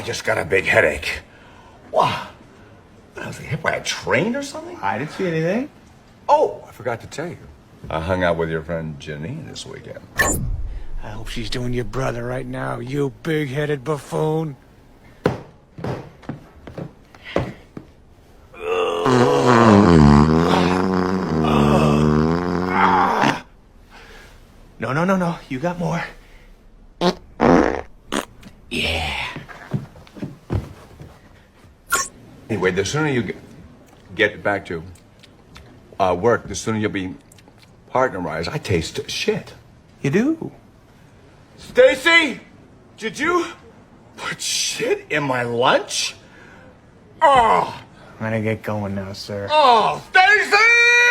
just got a big headache. Wow. I was hit by a train or something? I didn't see anything. Oh, I forgot to tell you. I hung out with your friend Janine this weekend. I hope she's doing your brother right now, you big-headed buffoon. No. You got more. Yeah. Anyway, the sooner you get back to work, the sooner you'll be partnerized. I taste shit. You do? Stacy, did you put shit in my lunch? Oh, I'm gonna get going now, sir. oh, Stacy!